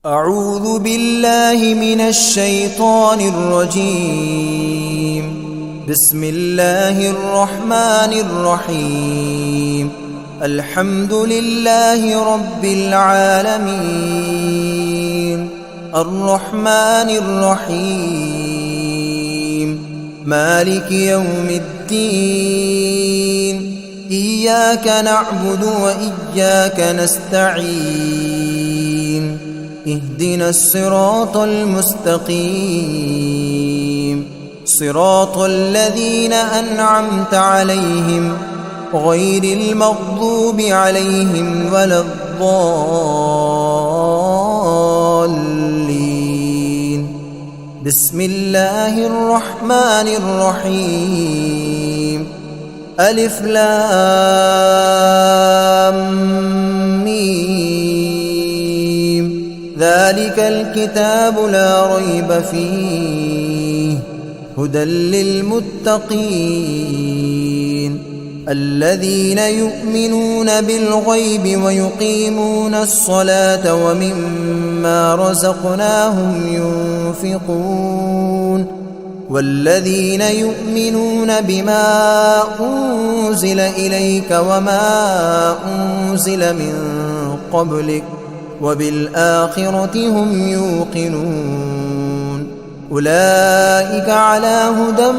أعوذ بالله من الشيطان الرجيم. بسم الله الرحمن الرحيم. الحمد لله رب العالمين، الرحمن الرحيم، مالك يوم الدين. إياك نعبد وإياك نستعين. اهدنا الصراط المستقيم، صراط الذين أنعمت عليهم غير المغضوب عليهم ولا الضالين. بسم الله الرحمن الرحيم. ألف لام ميم. ذلك الكتاب لا ريب فيه هدى للمتقين الذين يؤمنون بالغيب ويقيمون الصلاة ومما رزقناهم ينفقون والذين يؤمنون بما أنزل إليك وما أنزل من قبلك وبالآخرة هم يوقنون. أولئك على هدى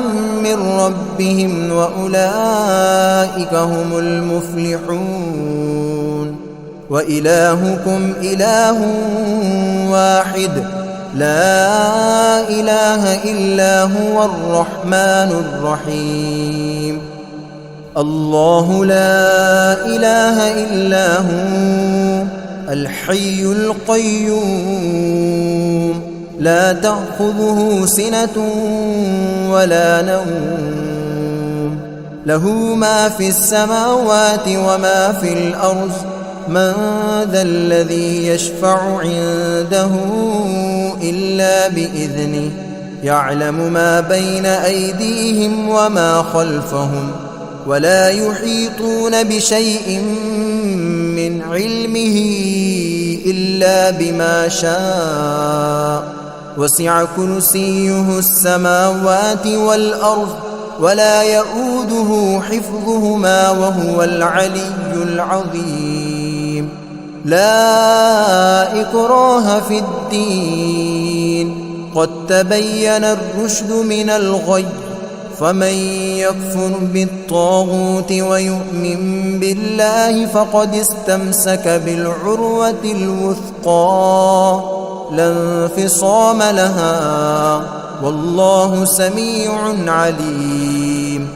من ربهم وأولئك هم المفلحون. وإلهكم إله واحد لا إله إلا هو الرحمن الرحيم. الله لا إله إلا هو الحي القيوم، لا تأخذه سنة ولا نوم، له ما في السماوات وما في الأرض. من ذا الذي يشفع عنده إلا بإذنه، يعلم ما بين أيديهم وما خلفهم، ولا يحيطون بشيء من علمه إلا بما شاء. وسع كرسيه السماوات والأرض ولا يؤوده حفظهما وهو العلي العظيم. لا إكراه في الدين، قد تبين الرشد من الغي. فمن يكفر بالطاغوت ويؤمن بالله فقد استمسك بالعروة الوثقى لا انفصام لها، والله سميع عليم.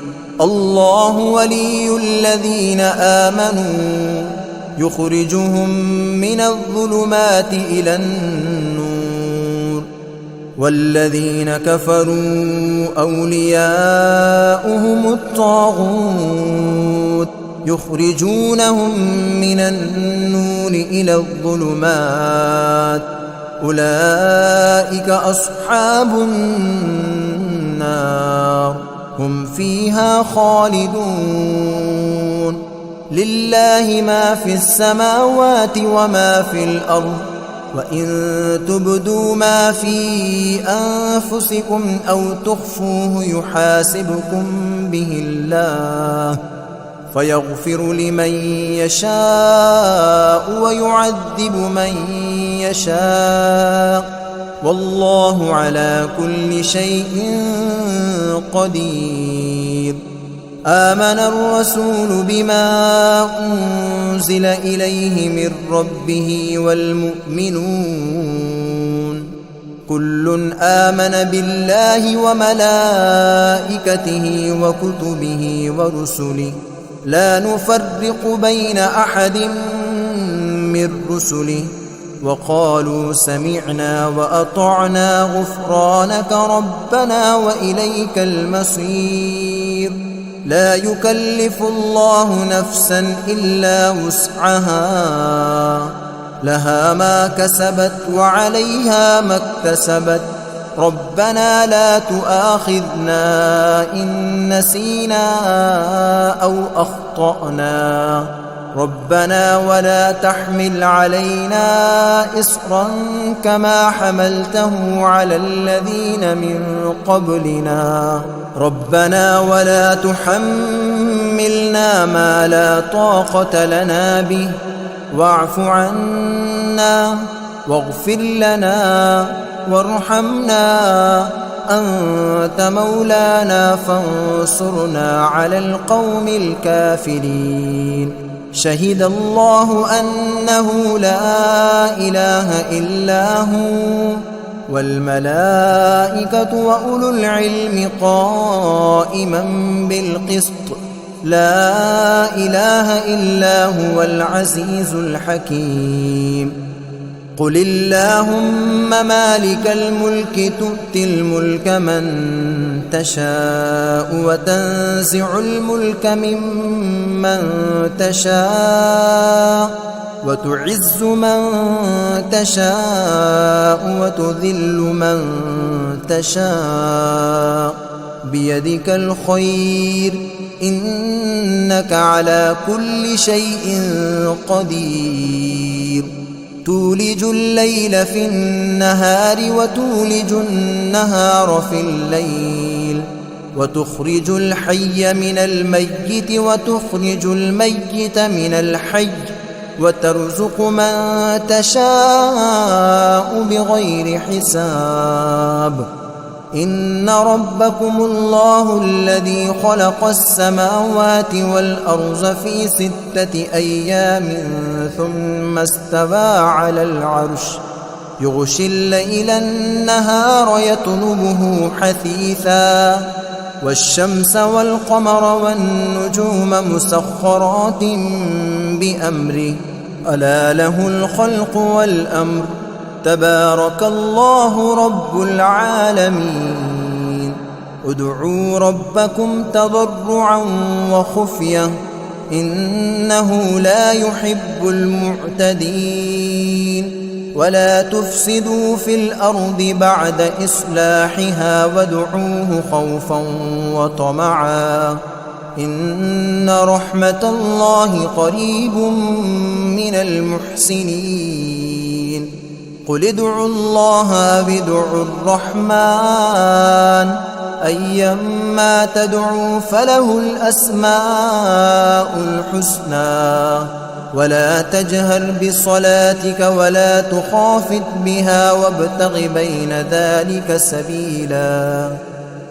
الله ولي الذين آمنوا يخرجهم من الظلمات إلى النور، والذين كفروا أولياؤهم الطاغوت يخرجونهم من النور إلى الظلمات. أولئك أصحاب النار هم فيها خالدون. لله ما في السماوات وما في الأرض، وإن تبدوا ما في أنفسكم أو تخفوه يحاسبكم به الله، فيغفر لمن يشاء ويعذب من يشاء، والله على كل شيء قدير. آمن الرسول بما أنزل إليه من ربه والمؤمنون كل آمن بالله وملائكته وكتبه ورسله لا نفرق بين أحد من رسله، وقالوا سمعنا وأطعنا غفرانك ربنا وإليك المصير. لا يكلف الله نفسا إلا وسعها، لها ما كسبت وعليها ما اكتسبت. ربنا لا تؤاخذنا إن نسينا أو أخطأنا، ربنا ولا تحمل علينا إصرا كما حملته على الذين من قبلنا ربنا ولا تحملنا ما لا طاقة لنا به واعف عنا واغفر لنا وارحمنا أنت مولانا فانصرنا على القوم الكافرين شهد الله أنه لا إله إلا هو والملائكة وأولو العلم قائما بالقسط لا إله إلا هو العزيز الحكيم قل اللهم مالك الملك تؤتي الملك من تشاء وتنزع الملك ممن تشاء وتعز من تشاء وتذل من تشاء بيدك الخير إنك على كل شيء قدير تولج الليل في النهار وتولج النهار في الليل وتخرج الحي من الميت وتخرج الميت من الحي وترزق من تشاء بغير حساب إن ربكم الله الذي خلق السماوات والأرض في 6 أيام ثم استوى على العرش يغشي الليل النهار يطلبه حثيثا والشمس والقمر والنجوم مسخرات بأمره ألا له الخلق والأمر تبارك الله رب العالمين ادعوا ربكم تضرعا وخفية إنه لا يحب المعتدين ولا تفسدوا في الأرض بعد إصلاحها وادعوه خوفا وطمعا إن رحمة الله قريب من المحسنين قل ادعوا الله أو ادعوا الرحمن أيما تدعوا فله الأسماء الحسنى ولا تجهر بصلاتك ولا تخافت بها وابتغ بين ذلك سبيلا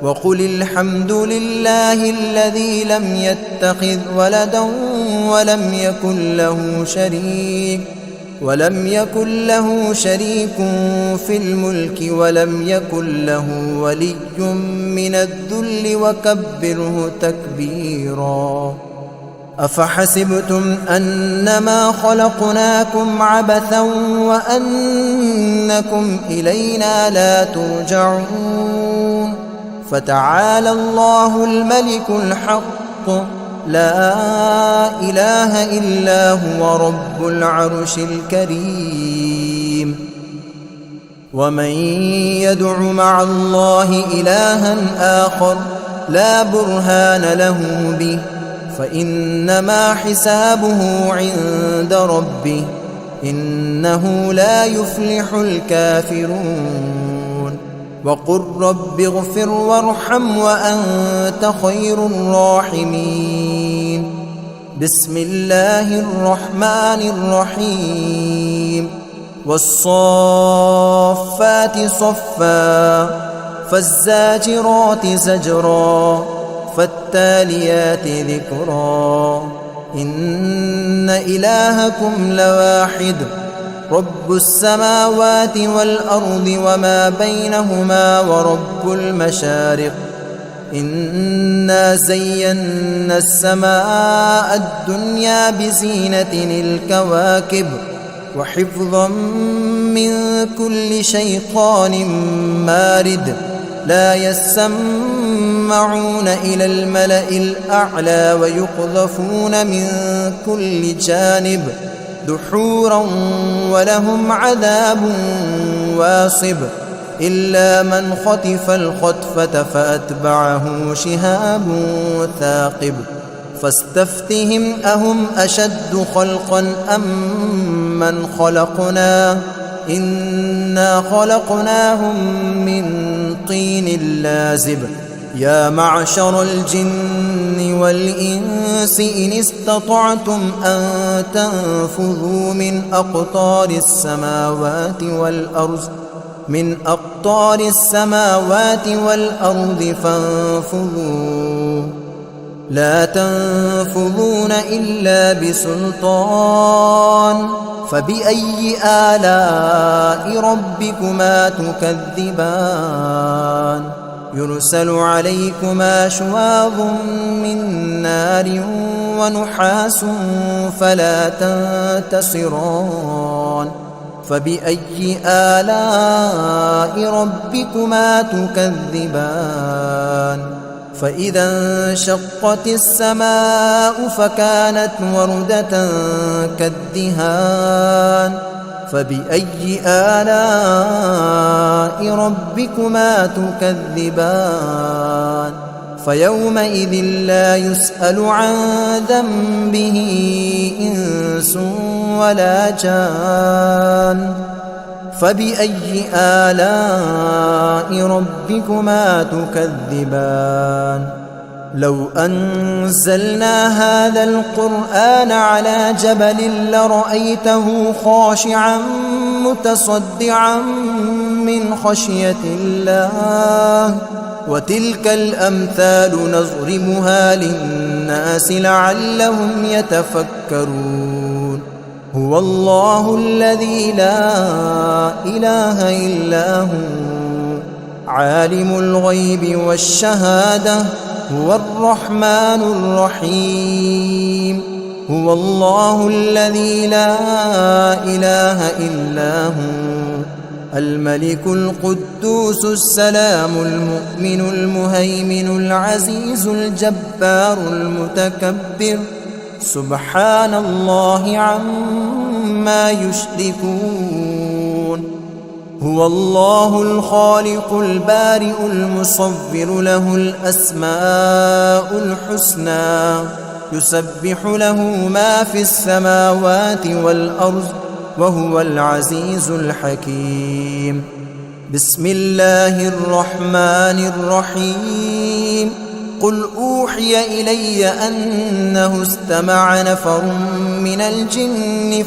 وقل الحمد لله الذي لم يتخذ ولدا ولم يكن له شريك في الملك ولم يكن له ولي من الذل وكبره تكبيرا أفحسبتم أنما خلقناكم عبثا وأنكم إلينا لا ترجعون فتعالى الله الملك الحق لا إله إلا هو رب العرش الكريم ومن يدع مع الله إلها آخر لا برهان له به فإنما حسابه عند ربه إنه لا يفلح الكافرون وقل رب اغفر وارحم وأنت خير الراحمين بسم الله الرحمن الرحيم والصافات صفا فالزاجرات زجرا فالتاليات ذكرا إن إلهكم لواحد رب السماوات والأرض وما بينهما ورب المشارق إنا زينا السماء الدنيا بزينة الكواكب وحفظا من كل شيطان مارد لا يسمعون إلى الملأ الأعلى ويقذفون من كل جانب دحورا ولهم عذاب واصب إلا من خطف الخطفة فأتبعه شهاب ثاقب فاستفتهم أهم أشد خلقا أم من خلقنا إنا خلقناهم من طين لازب يا معشر الجن والإنس إن استطعتم أن تنفذوا من أقطار السماوات والأرض فانفذوا لا تنفذون إلا بسلطان فبأي آلاء ربكما تكذبان يرسل عليكما شواظ من نار ونحاس فلا تنتصران فبأي آلاء ربكما تكذبان فإذا انشقت السماء فكانت وردة كالدهان فبأي آلاء ربكما تكذبان فيومئذ لا يسأل عن ذنبه إنس ولا جان فبأي آلاء ربكما تكذبان لو أنزلنا هذا القرآن على جبل لرأيته خاشعا متصدعا من خشية الله وتلك الأمثال نضربها للناس لعلهم يتفكرون هو الله الذي لا إله إلا هو عالم الغيب والشهادة هو الرحمن الرحيم هو الله الذي لا إله إلا هو الملك القدوس السلام المؤمن المهيمن العزيز الجبار المتكبر سبحان الله عما يشركون هو الله الخالق البارئ المصور له الأسماء الحسنى يسبح له ما في السماوات والأرض وهو العزيز الحكيم بسم الله الرحمن الرحيم قل أوحي إلي أنه استمع نفر من الجن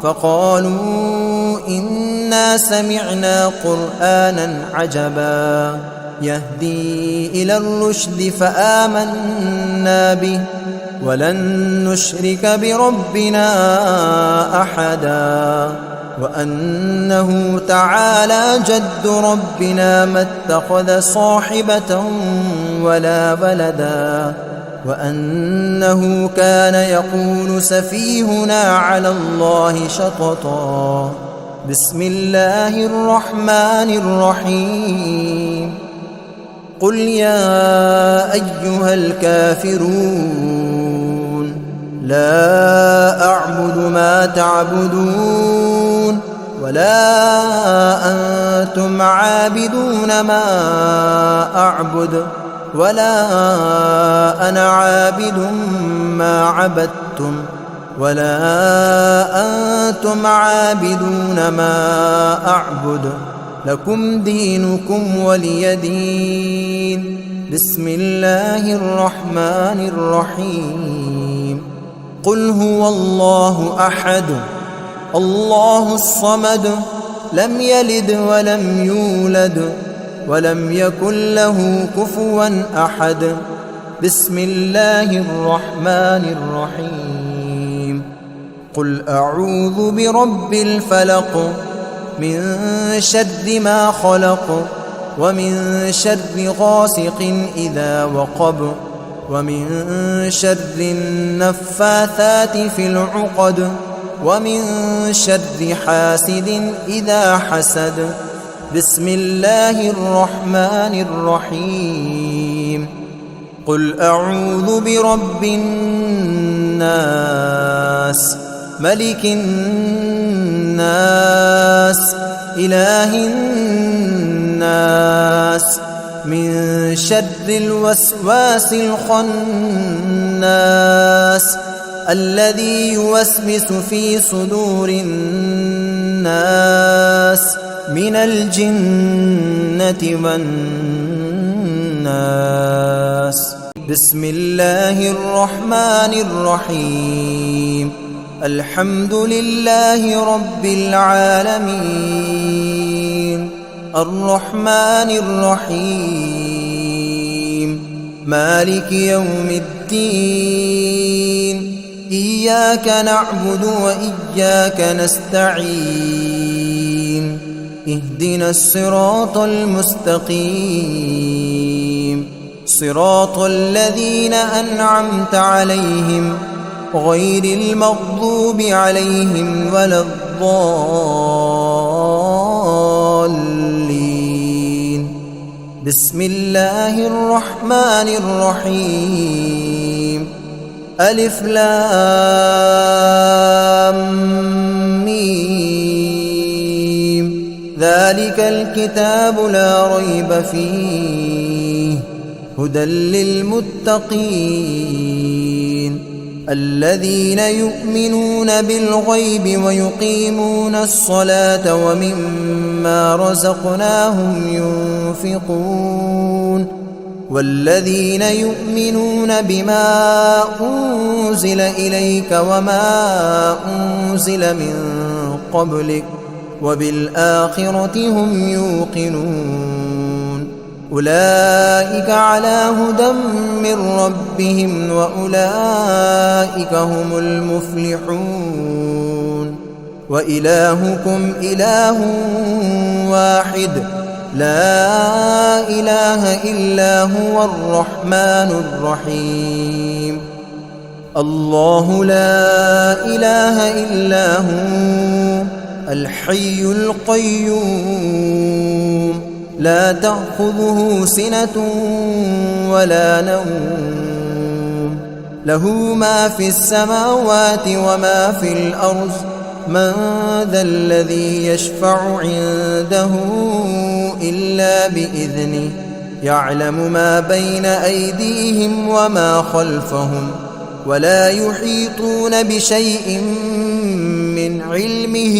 فقالوا إنا سمعنا قرآنا عجبا يهدي إلى الرشد فآمنا به ولن نشرك بربنا أحدا وأنه تعالى جد ربنا ما اتخذ صاحبة ولا ولدا وأنه كان يقول سفيهنا على الله شططا بسم الله الرحمن الرحيم قل يا أيها الكافرون لا أعبد ما تعبدون ولا أنتم عابدون ما أعبد ولا أنا عابد ما عبدتم ولا أنتم عابدون ما أعبد لكم دينكم ولي دين بسم الله الرحمن الرحيم قل هو الله أحد الله الصمد لم يلد ولم يولد ولم يكن له كفوا أحد بسم الله الرحمن الرحيم قل أعوذ برب الفلق من شر ما خلق ومن شر غاسق إذا وقب ومن شر النفاثات في العقد ومن شر حاسد إذا حسد بسم الله الرحمن الرحيم قل أعوذ برب الناس ملك الناس إله الناس من شر الوسواس الخناس الذي يوسوس في صدور الناس من الجنة والناس. بسم الله الرحمن الرحيم. الحمد لله رب العالمين، الرحمن الرحيم، مالك يوم الدين، إياك نعبد وإياك نستعين، اهدنا الصراط المستقيم، صراط الذين أنعمت عليهم غير المغضوب عليهم ولا الضالين. بسم الله الرحمن الرحيم. ألف لام ميم. ذلك الكتاب لا ريب فيه هدى للمتقين الذين يؤمنون بالغيب ويقيمون الصلاة ومما رزقناهم ينفقون والذين يؤمنون بما أنزل إليك وما أنزل من قبلك وبالآخرة هم يوقنون أولئك على هدى من ربهم وأولئك هم المفلحون. وإلهكم إله واحد لا إله إلا هو الرحمن الرحيم. الله لا إله إلا هو الحي القيوم لا تأخذه سنة ولا نوم له ما في السماوات وما في الأرض من ذا الذي يشفع عنده إلا بإذنه يعلم ما بين أيديهم وما خلفهم ولا يحيطون بشيء من علمه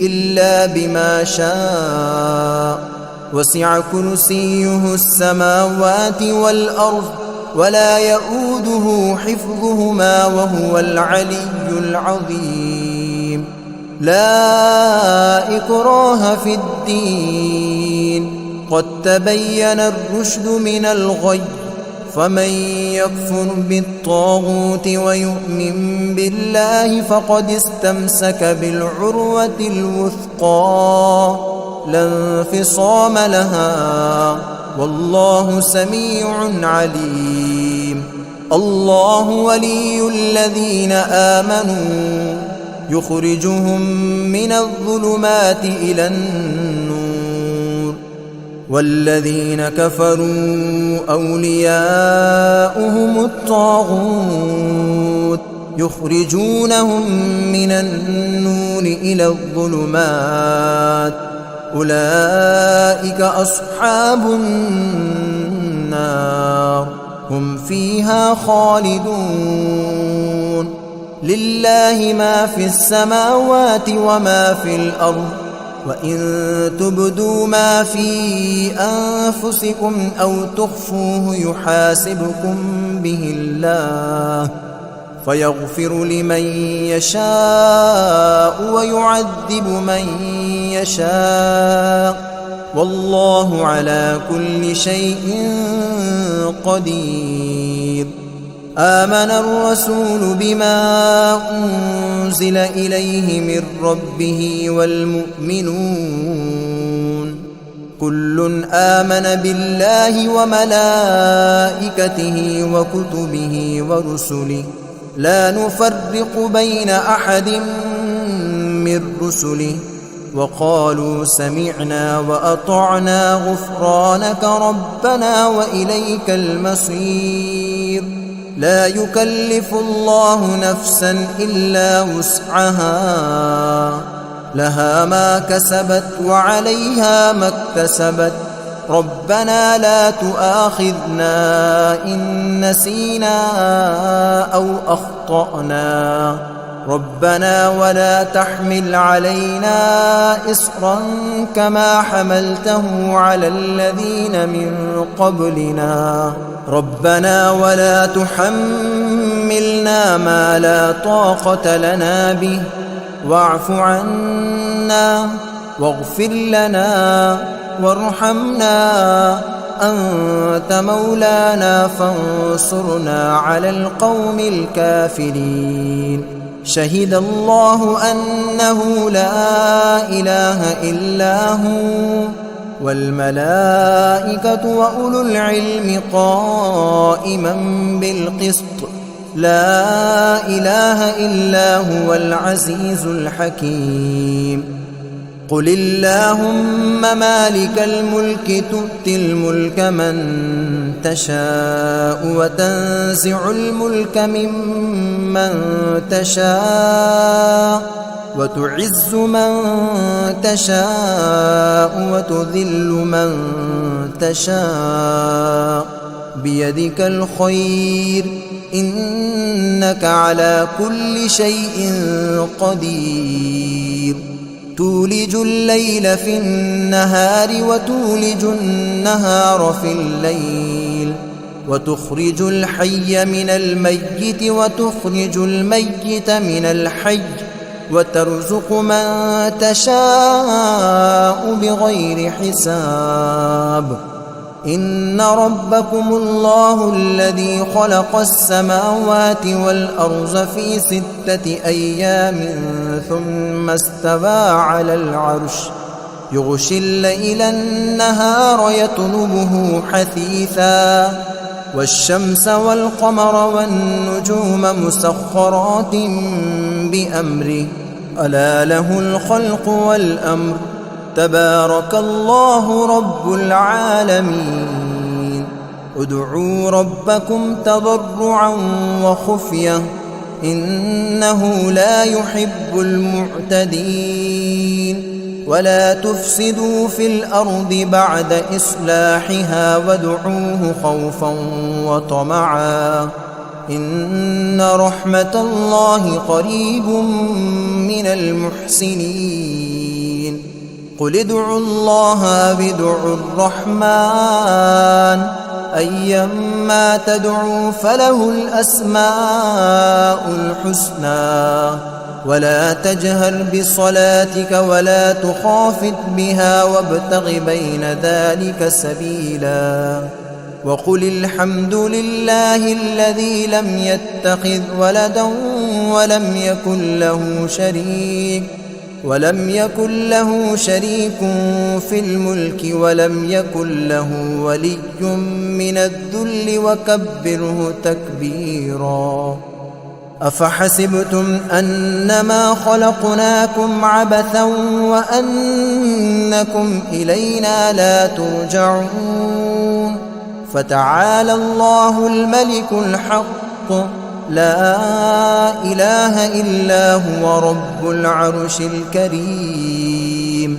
إلا بما شاء وسع كرسيه السماوات والأرض ولا يؤوده حفظهما وهو العلي العظيم. لا إكراه في الدين قد تبين الرشد من الغي فمن يكفر بالطاغوت ويؤمن بالله فقد استمسك بالعروة الوثقى لا انفصام لها والله سميع عليم. الله ولي الذين آمنوا يخرجهم من الظلمات إلى النور والذين كفروا أولياؤهم الطاغوت يخرجونهم من النور إلى الظلمات أولئك أصحاب النار هم فيها خالدون. لله ما في السماوات وما في الأرض وإن تبدوا ما في أنفسكم أو تخفوه يحاسبكم به الله فيغفر لمن يشاء ويعذب من يشاء والله على كل شيء قدير. آمن الرسول بما أنزل إليه من ربه والمؤمنون كل آمن بالله وملائكته وكتبه ورسله لا نفرق بين أحد من رسله وقالوا سمعنا وأطعنا غفرانك ربنا وإليك المصير. لا يكلف الله نفسا إلا وسعها لها ما كسبت وعليها ما اكتسبت ربنا لا تؤاخذنا إن نسينا أو أخطأنا ربنا ولا تحمل علينا إصرا كما حملته على الذين من قبلنا ربنا ولا تحملنا ما لا طاقة لنا به واعف عنا واغفر لنا وارحمنا أنت مولانا فانصرنا على القوم الكافرين شهد الله أنه لا إله إلا هو والملائكة وأولو العلم قائما بالقسط لا إله إلا هو العزيز الحكيم قل اللهم مالك الملك تؤتي الملك من تشاء وتنزع الملك ممن تشاء وتعز من تشاء وتذل من تشاء بيدك الخير إنك على كل شيء قدير تولج الليل في النهار وتولج النهار في الليل وتخرج الحي من الميت وتخرج الميت من الحي وترزق من تشاء بغير حساب إن ربكم الله الذي خلق السماوات والأرض في 6 أيام ثم استوى على العرش يغشي الليل النهار يطلبه حثيثا والشمس والقمر والنجوم مسخرات بأمره ألا له الخلق والأمر تبارك الله رب العالمين ادعوا ربكم تضرعا وخفية إنه لا يحب المعتدين ولا تفسدوا في الأرض بعد إصلاحها وادعوه خوفا وطمعا إن رحمة الله قريب من المحسنين قل ادعوا الله أو ادعوا الرحمن أيما تدعوا فله الأسماء الحسنى ولا تجهر بصلاتك ولا تخافت بها وابتغ بين ذلك سبيلا وقل الحمد لله الذي لم يتخذ ولدا ولم يكن له شريك في الملك ولم يكن له ولي من الذل وكبره تكبيرا أفحسبتم أنما خلقناكم عبثا وأنكم إلينا لا ترجعون فتعالى الله الملك الحق لا إله إلا هو رب العرش الكريم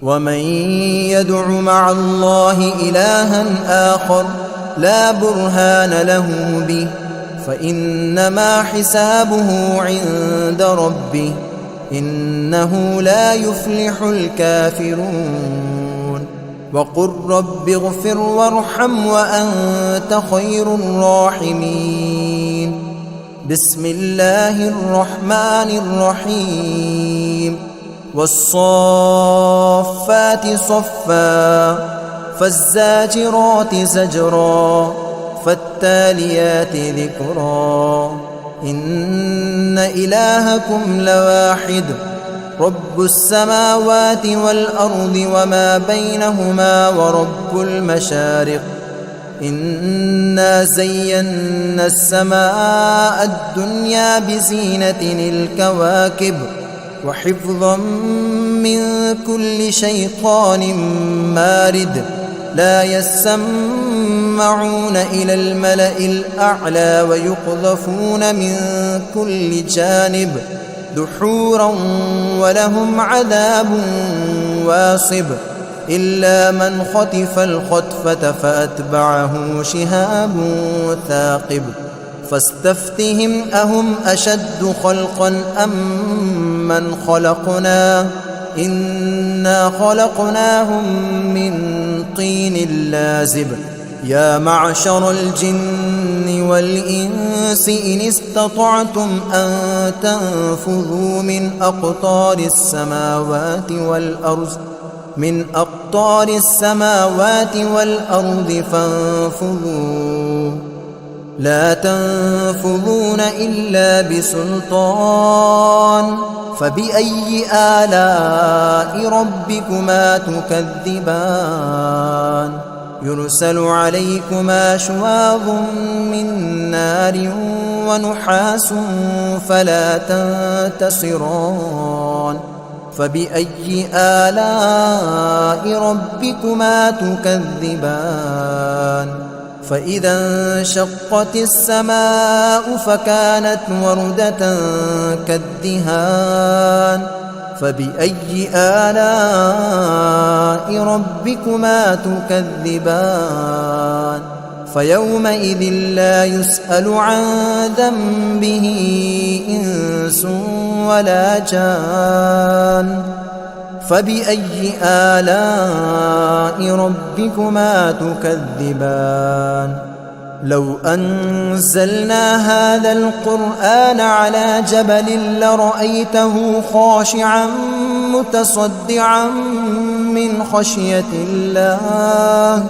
ومن يدع مع الله إلها آخر لا برهان له به فإنما حسابه عند ربه إنه لا يفلح الكافرون وقل رب اغفر وارحم وأنت خير الراحمين بسم الله الرحمن الرحيم والصافات صفا فالزاجرات زجرا فالتاليات ذكرا إن إلهكم لواحد رب السماوات والأرض وما بينهما ورب المشارق إنا زينا السماء الدنيا بزينة الكواكب وحفظا من كل شيطان مارد لا يسمعون إلى الملأ الأعلى ويقذفون من كل جانب دحورا ولهم عذاب واصب إلا من خطف الخطفة فأتبعه شهاب ثاقب فاستفتهم أهم أشد خلقا أم من خلقنا إنا خلقناهم من طين لازب يا معشر الجن والإنس إن استطعتم أن تنفذوا من أقطار السماوات والأرض فانفذوا لا تنفذون إلا بسلطان فبأي آلاء ربكما تكذبان يرسل عليكما شواظ من نار ونحاس فلا تنتصران فبأي آلاء ربكما تكذبان فإذا انشقت السماء فكانت وردة كالدهان فبأي آلاء ربكما تكذبان فيومئذ لا يسأل عن ذنبه إنس ولا جان فبأي آلاء ربكما تكذبان لو أنزلنا هذا القرآن على جبل لرأيته خاشعا متصدعا من خشية الله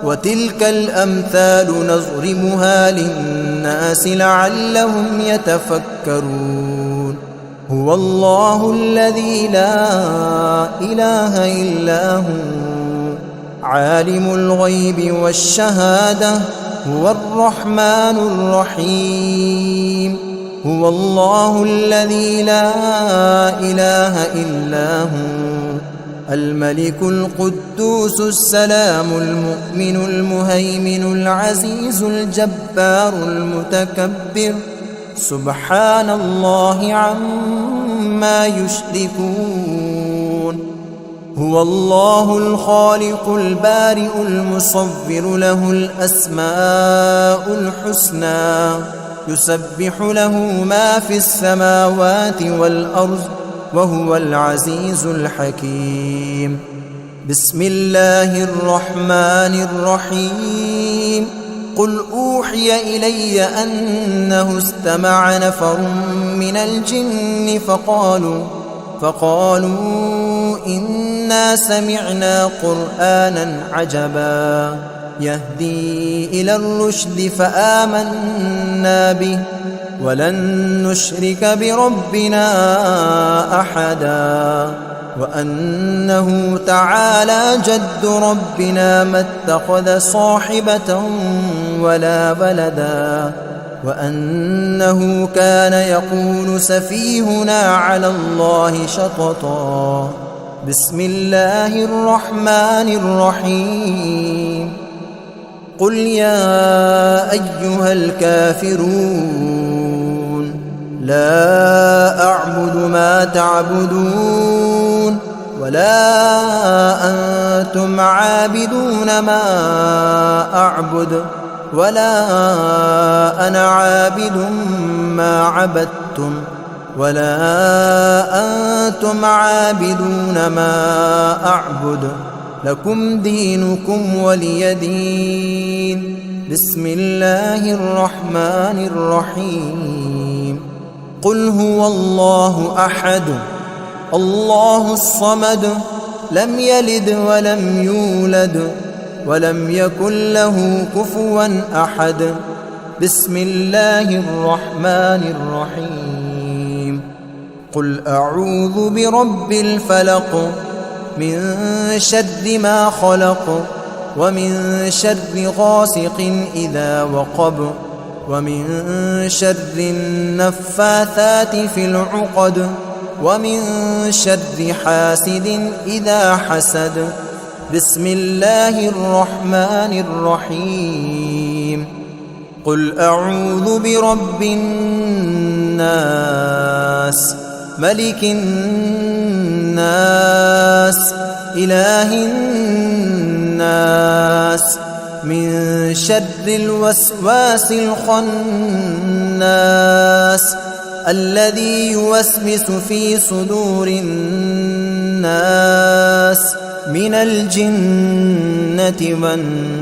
وتلك الأمثال نضربها للناس لعلهم يتفكرون هو الله الذي لا إله إلا هو عالم الغيب والشهادة هو الرحمن الرحيم هو الله الذي لا إله إلا هو الملك القدوس السلام المؤمن المهيمن العزيز الجبار المتكبر سبحان الله عما يشركون هو الله الخالق البارئ المصور له الأسماء الحسنى يسبح له ما في السماوات والأرض وهو العزيز الحكيم بسم الله الرحمن الرحيم قل أوحي إلي أنه استمع نفر من الجن فقالوا إنا سمعنا قرآنا عجبا يهدي إلى الرشد فآمنا به ولن نشرك بربنا أحدا وأنه تعالى جد ربنا ما اتخذ صاحبة ولا ولدا وأنه كان يقول سفيهنا على الله شططا بسم الله الرحمن الرحيم قل يا أيها الكافرون لا أعبد ما تعبدون ولا أنتم عابدون ما أعبد ولا أنا عابد ما عبدتم ولا أنتم عابدون ما أعبد لكم دينكم ولي دين بسم الله الرحمن الرحيم قل هو الله أحد الله الصمد لم يلد ولم يولد ولم يكن له كفوا أحد بسم الله الرحمن الرحيم قل أعوذ برب الفلق من شر ما خلق ومن شر غاسق إذا وقب ومن شر النفاثات في العقد ومن شر حاسد إذا حسد بسم الله الرحمن الرحيم قل أعوذ برب الناس ملك الناس الناس إله الناس من شر الوسواس الخناس الذي يوسوس في صدور الناس من الجنة والناس.